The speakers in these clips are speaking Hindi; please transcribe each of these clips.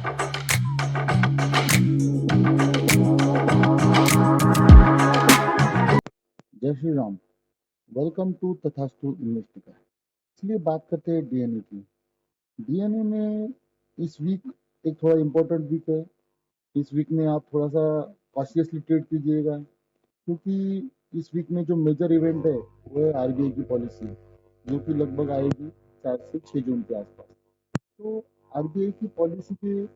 जय श्री राम। वेलकम टू तथास्तु इन्वेस्टिगा। चलिए बात करते हैं डीएनए की। डीएनए में इस वीक एक थोड़ा इम्पोर्टेंट वीक है। इस वीक में आप थोड़ा सा कॉशियसली ट्रेड कीजिएगा, क्योंकि इस वीक में जो मेजर इवेंट है वो है आरबीआई की पॉलिसी, जो कि लगभग आएगी 4 से 6 जून के आसपास। तो आरबीआई की पॉलिसी के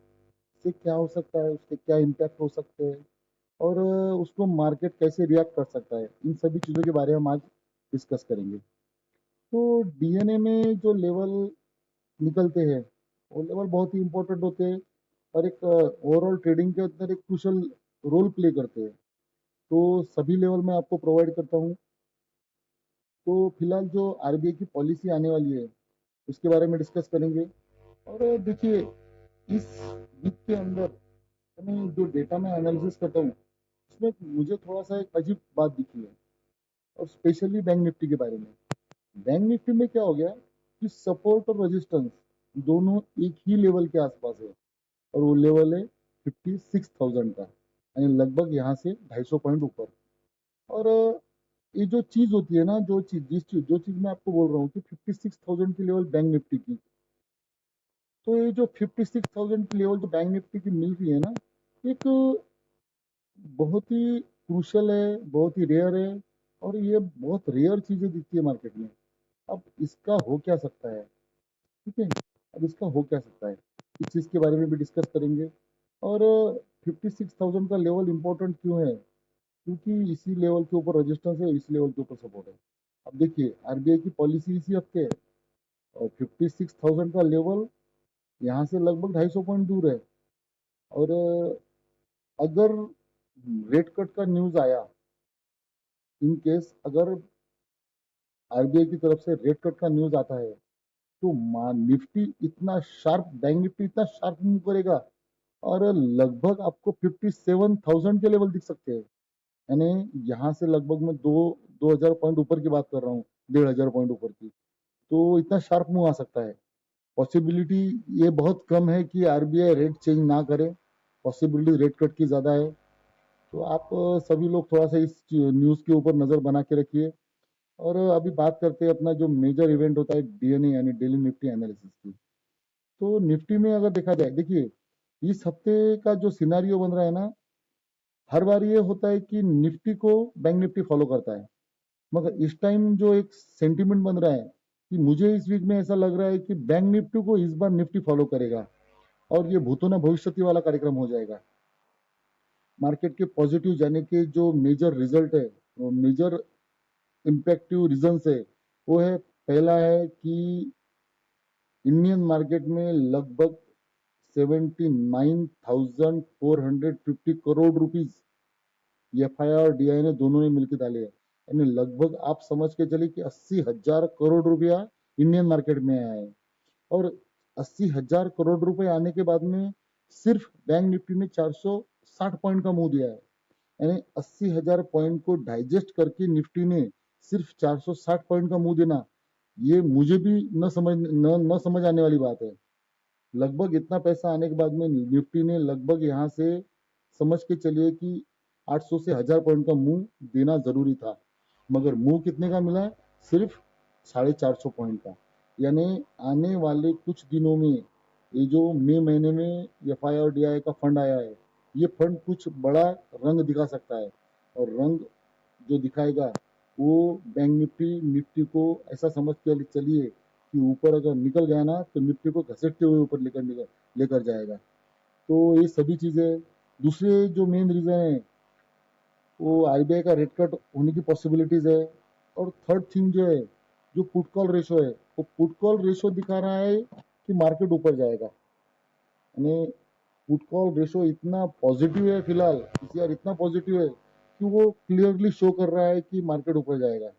से क्या हो सकता है, उसके क्या इम्पैक्ट हो सकते हैं, और उसको मार्केट कैसे रिएक्ट कर सकता है, इन सभी चीज़ों के बारे में हम आज डिस्कस करेंगे। तो डीएनए में जो लेवल निकलते हैं वो लेवल बहुत ही इंपॉर्टेंट होते हैं, और एक ओवरऑल ट्रेडिंग के अंदर एक क्रूशल रोल प्ले करते हैं। तो सभी लेवल मैं आपको प्रोवाइड करता हूँ। तो फिलहाल जो आरबीआई की पॉलिसी आने वाली है उसके बारे में डिस्कस करेंगे। और देखिए, इस वीक के अंदर मैं जो डेटा में एनालिसिस करता हूँ उसमें मुझे थोड़ा सा एक अजीब बात दिखी है, और स्पेशली बैंक निफ्टी के बारे में। बैंक निफ्टी में क्या हो गया कि सपोर्ट और रेजिस्टेंस दोनों एक ही लेवल के आसपास है, और वो लेवल है 56,000 का, यानी लगभग यहाँ से 250 पॉइंट ऊपर। और ये जो चीज होती है ना, जो चीज मैं आपको बोल रहा हूँ कि 56,000 की लेवल बैंक निफ्टी की, तो ये जो 56,000 की लेवल जो बैंक निफ्टी की मिल रही है ना, एक बहुत ही क्रूशल है, बहुत ही रेयर है, और ये बहुत रेयर चीजें दिखती है मार्केट में। अब इसका हो क्या सकता है, ठीक है। अब इसका हो क्या सकता है, इस चीज के बारे में भी डिस्कस करेंगे। और 56,000 का लेवल इंपॉर्टेंट क्यों है, क्योंकि इसी लेवल के ऊपर रेजिस्टेंस है, इसी लेवल के ऊपर सपोर्ट है। अब देखिए, आरबीआई की पॉलिसी इसी हफ्ते है, और 56,000 का लेवल यहाँ से लगभग 250 पॉइंट दूर है। और अगर रेट कट का न्यूज आया, इन केस अगर आरबीआई की तरफ से रेट कट का न्यूज आता है, तो निफ्टी इतना शार्प, बैंक निफ्टी इतना शार्प मूव करेगा, और लगभग आपको 57,000 के लेवल दिख सकते हैं। यानी यहाँ से लगभग मैं 2,000 पॉइंट ऊपर की बात कर रहा हूँ, 1,500 पॉइंट ऊपर की। तो इतना शार्प मूव आ सकता है। पॉसिबिलिटी ये बहुत कम है कि आरबीआई रेट चेंज ना करे, पॉसिबिलिटी रेट कट की ज्यादा है। तो आप सभी लोग थोड़ा सा इस न्यूज के ऊपर नजर बना के रखिए। और अभी बात करते हैं अपना जो मेजर इवेंट होता है डीएनए यानी डेली निफ्टी एनालिसिस की। तो निफ्टी में अगर देखा जाए, देखिए इस हफ्ते का जो सिनारियो बन रहा है ना, हर बार ये होता है कि निफ्टी को बैंक निफ्टी फॉलो करता है। मगर इस टाइम जो एक सेंटिमेंट बन रहा है कि मुझे इस वीक में ऐसा लग रहा है कि बैंक निफ्टी को इस बार निफ्टी फॉलो करेगा, और ये भूतों न भविष्यति वाला कार्यक्रम हो जाएगा। मार्केट के पॉजिटिव जाने के जो मेजर रिजल्ट है, वो मेजर इम्पैक्टिव रीजंस है, वो है, पहला है कि इंडियन मार्केट में लगभग 79,450 करोड़ रुपीज एफआईआई और डीआईएनए दोनों ने मिलकर डाले हैं। यानी लगभग आप समझ के चलिए कि 80,000 करोड़ रुपया इंडियन मार्केट में आया है। और 80,000 करोड़ रुपए आने के बाद में सिर्फ बैंक निफ्टी ने 460 पॉइंट का मुंह दिया है। यानी 80,000 पॉइंट को डाइजेस्ट करके निफ्टी ने सिर्फ 460 पॉइंट का मुंह देना, ये मुझे भी न समझ आने वाली बात है। लगभग इतना पैसा आने के बाद में निफ्टी ने लगभग यहाँ से समझ के चलिए कि 800 से 1,000 पॉइंट का मुंह देना जरूरी था। मगर मुंह कितने का मिला, सिर्फ 450 पॉइंट का। यानी आने वाले कुछ दिनों में ये जो मई महीने में एफआई और डीआई का फंड आया है, ये फंड कुछ बड़ा रंग दिखा सकता है। और रंग जो दिखाएगा वो बैंक निफ्टी निफ्टी को ऐसा समझ के चलिए कि ऊपर अगर निकल गया ना, तो निफ्टी को घसीटते हुए ऊपर लेकर लेकर जाएगा। तो ये सभी चीजें। दूसरे जो मेन रीजन है वो आरबीआई का रेट कट होने की पॉसिबिलिटीज है। और थर्ड थिंग जो है, जो पुट कॉल रेशो है, वो पुट कॉल रेशो दिखा रहा है कि मार्केट ऊपर जाएगा। यानी पुट कॉल रेशो इतना पॉजिटिव है फिलहाल, इस यार इतना पॉजिटिव है कि वो क्लियरली शो कर रहा है कि मार्केट ऊपर जाएगा।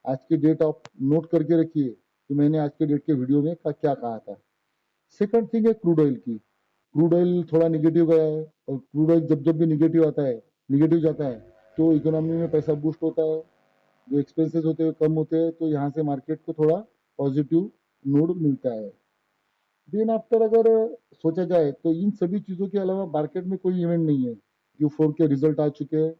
आज की डेट आप नोट करके रखिए कि मैंने आज के डेट के वीडियो में क्या कहा था। सेकंड थिंग है क्रूड ऑयल की। क्रूड ऑयल थोड़ा निगेटिव गया है, और क्रूड ऑयल जब जब भी निगेटिव आता है, निगेटिव जाता है, तो इकोनॉमी में पैसा बूस्ट होता है, जो एक्सपेंसेस होते हैं कम होते हैं, तो यहाँ से मार्केट को थोड़ा पॉजिटिव नोड मिलता है। देन आफ्टर अगर सोचा जाए तो इन सभी चीज़ों के अलावा मार्केट में कोई इवेंट नहीं है। Q4 के रिजल्ट आ चुके हैं,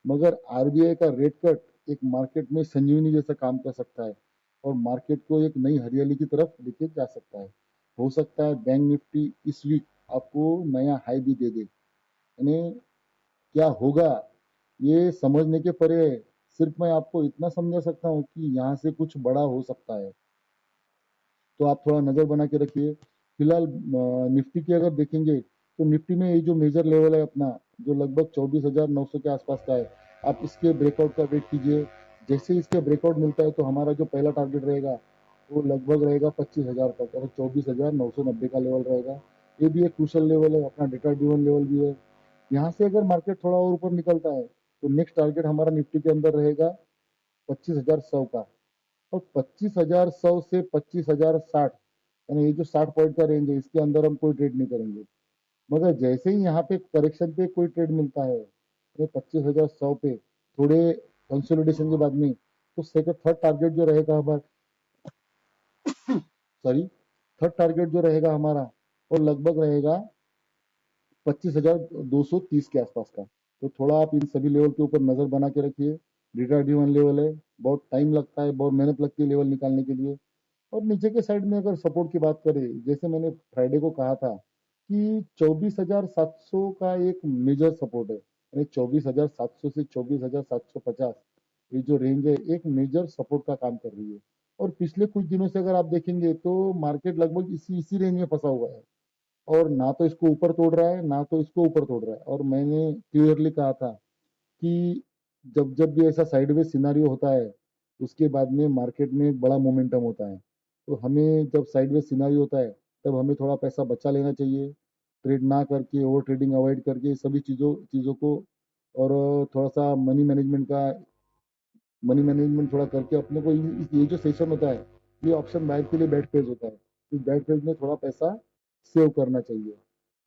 मगर आरबीआई का रेट कट एक मार्केट में संजीवनी जैसा काम कर सकता है और मार्केट को एक नई हरियाली की तरफ लेके जा सकता है। हो सकता है बैंक निफ्टी इस वीक आपको नया हाई भी दे दे। यानी क्या होगा ये समझने के परे है। सिर्फ मैं आपको इतना समझा सकता हूँ कि यहाँ से कुछ बड़ा हो सकता है, तो आप थोड़ा नजर बना के रखिए। फिलहाल निफ्टी की अगर देखेंगे तो निफ्टी में ये जो मेजर लेवल है अपना, जो लगभग 24,900 के आसपास का है, आप इसके ब्रेकआउट का वेट कीजिए। जैसे इसके ब्रेकआउट मिलता है तो हमारा जो पहला टारगेट रहेगा वो लगभग रहेगा 25,000 तक, और 24,990 का लेवल रहेगा। ये भी एक क्रूशल लेवल है, अपना डेटा ड्रिवन लेवल भी है। यहाँ से अगर मार्केट थोड़ा और ऊपर निकलता है तो नेक्स्ट टारगेट हमारा निफ्टी के अंदर रहेगा 25,100 का। और 25,100 से 25,060, यानी ये जो 60 पॉइंट का रेंज है इसके अंदर हम कोई ट्रेड नहीं करेंगे। मगर जैसे ही यहाँ पे करेक्शन पे कोई ट्रेड मिलता है, ये 25,100 पे थोड़े कंसोलिडेशन के बाद में, तो सेकंड थर्ड टारगेट जो रहेगा हमारा, सॉरी, थर्ड टारगेट जो रहेगा हमारा वो लगभग रहेगा 25,230 के आसपास का। तो थोड़ा आप इन सभी लेवल के ऊपर नजर बना के रखिए। डेटा ड्रिवन लेवल है, बहुत टाइम लगता है, बहुत मेहनत लगती है लेवल निकालने के लिए। और नीचे के साइड में अगर सपोर्ट की बात करें, जैसे मैंने फ्राइडे को कहा था कि 24,700 का एक मेजर सपोर्ट है, यानी 24,700 से 24,750, ये जो रेंज है एक मेजर सपोर्ट का काम कर रही है। और पिछले कुछ दिनों से अगर आप देखेंगे तो मार्केट लगभग इसी इसी रेंज में फंसा हुआ है, और ना तो इसको ऊपर तोड़ रहा है ना तो इसको ऊपर तोड़ रहा है। और मैंने क्लियरली कहा था कि जब जब भी ऐसा साइडवेज सिनारियो होता है उसके बाद में मार्केट में एक बड़ा मोमेंटम होता है। तो हमें जब साइडवेज सिनारियो होता है तब हमें थोड़ा पैसा बचा लेना चाहिए, ट्रेड ना करके, ओवर ट्रेडिंग अवॉइड करके सभी चीज़ों चीज़ों को। और थोड़ा सा मनी मैनेजमेंट थोड़ा करके अपने को ये जो सेशन होता है, ये ऑप्शन बायर के लिए बैड फेज होता है। इस बैड फेज में थोड़ा पैसा सेव करना चाहिए।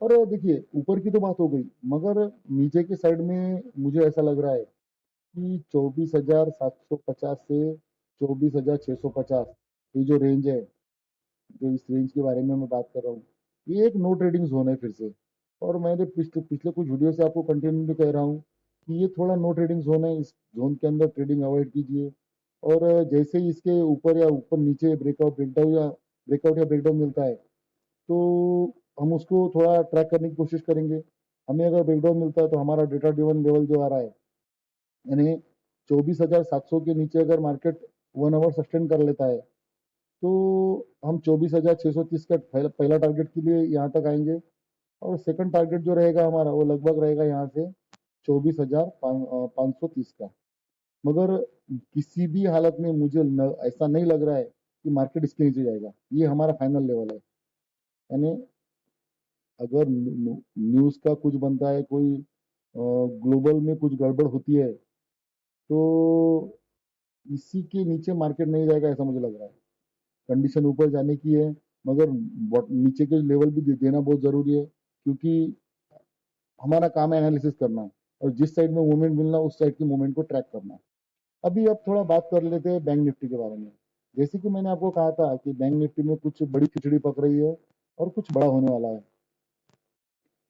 और देखिए, ऊपर की तो बात हो गई, मगर नीचे की साइड में मुझे ऐसा लग रहा है कि 24,750 से 24,650, ये जो रेंज है, जो इस रेंज के बारे में मैं बात कर रहा हूँ, ये एक नो ट्रेडिंग जोन है फिर से। और मैंने पिछले पिछले कुछ वीडियो से आपको कंटिन्यू भी कह रहा हूँ कि ये थोड़ा नो ट्रेडिंग जोन है, इस जोन के अंदर ट्रेडिंग अवॉइड कीजिए। और जैसे ही इसके ऊपर या ऊपर नीचे ब्रेकआउट या ब्रेकडाउन मिलता है तो हम उसको थोड़ा ट्रैक करने की कोशिश करेंगे। हमें अगर ब्रेकडाउन मिलता है तो हमारा डेटा ड्रिवन लेवल जो आ रहा है, यानी 24,700 के नीचे अगर मार्केट 1 आवर सस्टेन कर लेता है तो हम 24,630 का पहला टारगेट के लिए यहाँ तक आएंगे। और सेकंड टारगेट जो रहेगा हमारा वो लगभग रहेगा यहाँ से 24,530 का। मगर किसी भी हालत में मुझे ऐसा नहीं लग रहा है कि मार्केट इसके नीचे जाएगा। ये हमारा फाइनल लेवल है। यानी अगर न्यूज का कुछ बनता है, कोई ग्लोबल में कुछ गड़बड़ होती है, तो इसी के नीचे मार्केट नहीं जाएगा ऐसा मुझे लग रहा है। कंडीशन ऊपर जाने की है, मगर नीचे के लेवल भी देना बहुत जरूरी है, क्योंकि हमारा काम है एनालिसिस करना, और जिस साइड में मूवमेंट मिलना उस साइड की मूवमेंट को ट्रैक करना। अभी अब थोड़ा बात कर लेते हैं बैंक निफ्टी के बारे में। जैसे कि मैंने आपको कहा था कि बैंक निफ्टी में कुछ बड़ी खिचड़ी पक रही है और कुछ बड़ा होने वाला है।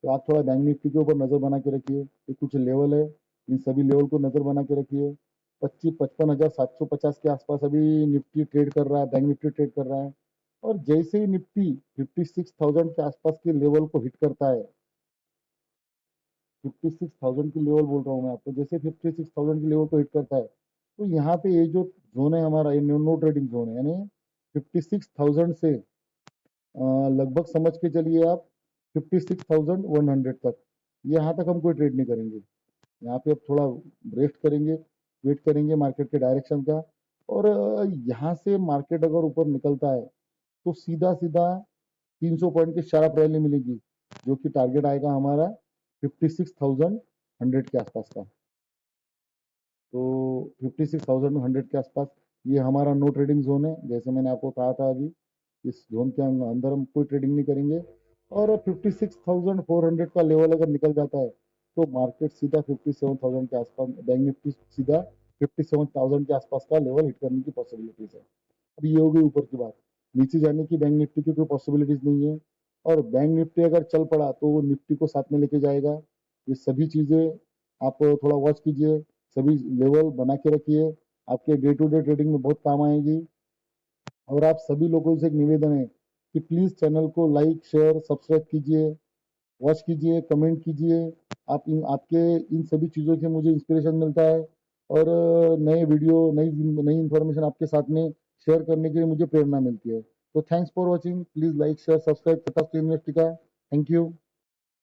तो आप थोड़ा बैंक निफ्टी के ऊपर नजर बना के रखिए। ये कुछ लेवल है, इन सभी लेवल को नजर बना के रखिए। 55,750 के आसपास अभी निफ्टी ट्रेड कर रहा है, बैंक निफ्टी ट्रेड कर रहा है। और जैसे ही निफ्टी 56,000 के आसपास के लेवल को हिट करता है, 56,000 की लेवल बोल रहा हूँ मैं आपको, जैसे 56,000 की लेवल को हिट करता है तो यहाँ पे ये जो जोन है हमारा, ये नो ट्रेडिंग जोन है। यानी 56,000 से लगभग समझ के चलिए आप 56,100 तक, यहाँ तक हम कोई ट्रेड नहीं करेंगे। यहाँ पे अब थोड़ा रेस्ट करेंगे, वेट करेंगे मार्केट के डायरेक्शन का। और यहाँ से मार्केट अगर ऊपर निकलता है तो सीधा सीधा 300 पॉइंट की शार्प रैली मिलेगी, जो कि टारगेट आएगा हमारा 56,100 के आसपास का। तो 56,100 के आसपास ये हमारा नो ट्रेडिंग जोन है, जैसे मैंने आपको कहा था अभी। इस जोन के अंदर हम कोई ट्रेडिंग नहीं करेंगे। और 56,400 का लेवल अगर निकल जाता है तो मार्केट सीधा 57,000 के आसपास, बैंक निफ्टी सीधा 57,000 के आसपास का लेवल हिट करने की पॉसिबिलिटीज है। अब ये हो गई ऊपर की बात। नीचे जाने की बैंक निफ्टी की कोई पॉसिबिलिटीज नहीं है। और बैंक निफ्टी अगर चल पड़ा तो वो निफ्टी को साथ में लेके जाएगा। ये सभी चीजें आप थोड़ा वॉच कीजिए, सभी लेवल बना के रखिए, आपके डे टू डे ट्रेडिंग में बहुत काम आएगी। और आप सभी लोगों से एक निवेदन है कि प्लीज चैनल को लाइक शेयर सब्सक्राइब कीजिए, वॉच कीजिए, कमेंट कीजिए। आपके इन सभी चीज़ों से मुझे इंस्पिरेशन मिलता है और नए वीडियो नई नई इन्फॉर्मेशन आपके साथ में शेयर करने के लिए मुझे प्रेरणा मिलती है। तो thanks for watching, please like share subscribe तथा इन्वेस्टिका। Thank you.